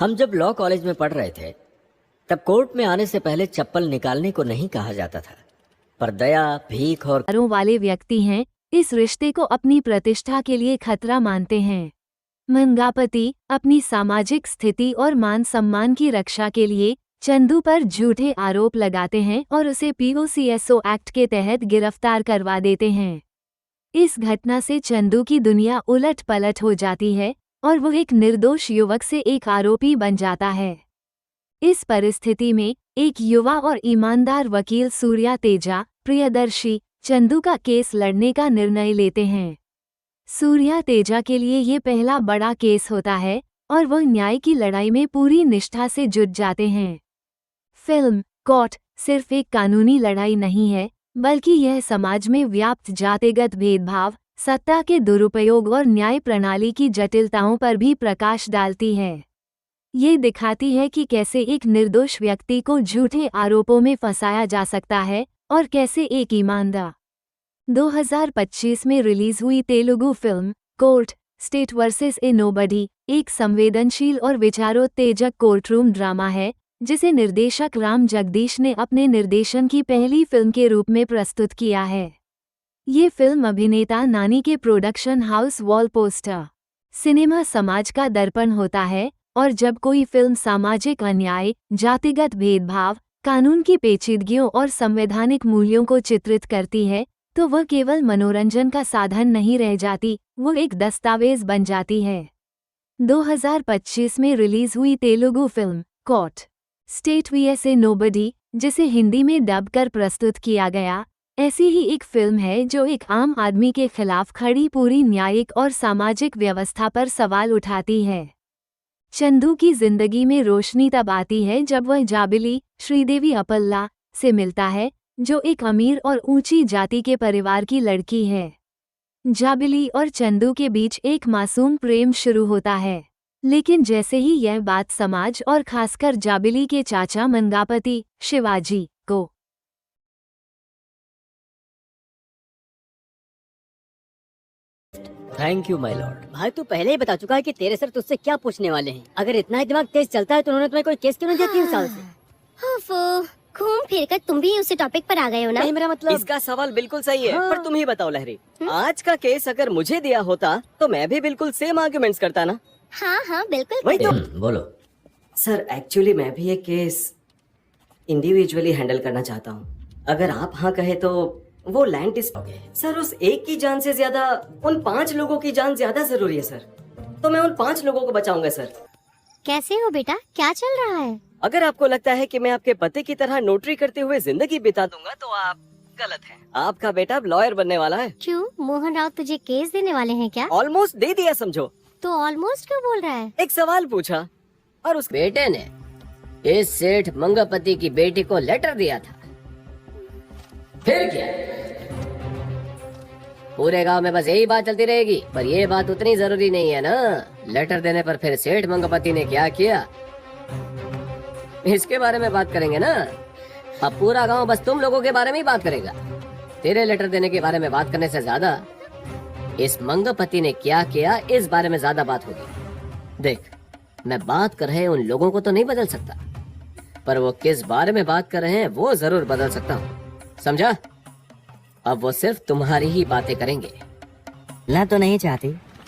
हम जब law college में पढ़ रहे थे तब कोर्ट में आने से पहले चप्पल निकालने को नहीं कहा जाता था, पर दया, भीख और वाले व्यक्ति हैं इस रिश्ते को अपनी प्रतिष्ठा के लिए खतरा मानते हैं। मंगापति अपनी सामाजिक स्थिति और मान सम्मान की रक्षा के लिए चंदू पर झूठे आरोप लगाते हैं और उसे पीओसीएसओ एक्ट के तहत गिरफ्तार करवा देते हैं। इस घटना से चंदू की दुनिया उलट पलट हो जाती है और वो एक निर्दोष युवक से एक आरोपी बन जाता है। इस परिस्थिति में एक युवा और ईमानदार वकील सूर्या तेजा प्रियदर्शी चंदू का केस लड़ने का निर्णय लेते हैं। सूर्या तेजा के लिए ये पहला बड़ा केस होता है और वह न्याय की लड़ाई में पूरी निष्ठा से जुट जाते हैं। फिल्म कोर्ट सिर्फ एक कानूनी लड़ाई नहीं है, बल्कि यह समाज में व्याप्त जातिगत भेदभाव, सत्ता के दुरुपयोग और न्याय प्रणाली की जटिलताओं पर भी प्रकाश डालती है। ये दिखाती है कि कैसे एक निर्दोष व्यक्ति को झूठे आरोपों में फंसाया जा सकता है और कैसे एक ईमानदार 2025 में रिलीज हुई Telugu film court state versus A nobody एक संवेदनशील और विचारोत्तेजक कोर्टरूम ड्रामा है जिसे निर्देशक राम जगदीश ने अपने निर्देशन की पहली फिल्म के रूप में प्रस्तुत किया है। ये फिल्म अभिनेता नानी के production house wall poster cinema समाज का दर्पण होता है और जब कोई फिल्म सामाजिक अन्याय, जातिगत भेदभाव, कानून की पेचीदगियों और संवैधानिक मूल्यों को चित्रित करती है तो वह केवल मनोरंजन का साधन नहीं रह जाती, वो एक दस्तावेज बन जाती है। 2025 में रिलीज हुई Telugu film court state vs a nobody, जिसे हिंदी में डब कर प्रस्तुत किया गया, ऐसी ही एक फिल्म है जो एक आम आदमी के खिलाफ खड़ी पूरी न्यायिक और सामाजिक व्यवस्था पर सवाल उठाती है। चंदू की जिंदगी में रोशनी तब आती है जब वह जाबिली श्रीदेवी अपल्ला से मिलता है, जो एक अमीर और ऊंची जाति के परिवार की लड़की है। जाबिली और चंदू के बीच एक मासूम प्रेम शुरू होता है, लेकिन जैसे ही यह बात समाज और खासकर जाबिली के चाचा मंगापति शिवाजी को थैंक यू माय लॉर्ड। भाई तू पहले ही बता चुका है कि तेरे सर तुझसे क्या पूछने वाले हैं। अगर इतना ही दिमाग तेज चलता है तो उन्होंने तुम्हें कोई केस क्यों नहीं दिया 3 साल से? घूम फिर कर तुम भी उसी टॉपिक पर आ गए हो ना। नहीं, मेरा मतलब इसका सवाल बिल्कुल सही है, हाँ। पर तुम ही बताओ लहरी, आज का केस अगर मुझे दिया होता तो मैं भी बिल्कुल सेम आर्गुमेंट्स करता ना। हाँ हाँ बिल्कुल। वही तो। बोलो। सर एक्चुअली मैं भी ये केस इंडिविजुअली हैंडल करना चाहता हूँ। अगर आप हाँ कहे तो वो लैंड सर, उस एक की जान से ज्यादा उन 5 लोगों की जान ज्यादा जरूरी है सर, तो मैं उन 5 लोगों को बचाऊंगा सर। कैसे हो बेटा, क्या चल रहा है? अगर आपको लगता है कि मैं आपके पति की तरह नोटरी करते हुए जिंदगी बिता दूंगा तो आप गलत हैं। आपका बेटा अब लॉयर बनने वाला है। क्यों, मोहन राव तुझे केस देने वाले हैं क्या? ऑलमोस्ट दे दिया समझो। तो ऑलमोस्ट क्यों बोल रहा है? एक सवाल पूछा और उस बेटे ने इस सेठ मंगापति की बेटी को लेटर दिया था, फिर क्या? पूरे गांव में बस यही बात चलती रहेगी, पर ये बात उतनी जरूरी नहीं है ना। लेटर देने पर फिर सेठ मंगापति ने क्या किया, इसके बारे में बात करेंगे ना। अब पूरा गांव बस तुम लोगों के बारे में ही बात करेगा। तेरे लेटर देने के बारे में बात करने से ज्यादा इस मंगापति ने क्या किया इस बारे में ज्यादा बात होगी। देख, मैं बात कर रहे उन लोगों को तो नहीं बदल सकता, पर वो किस बारे में बात कर रहे हैं वो जरूर बदल सकता हूँ, समझा? अब वो सिर्फ तुम्हारी ही बातें करेंगे। मैं तो नहीं चाहती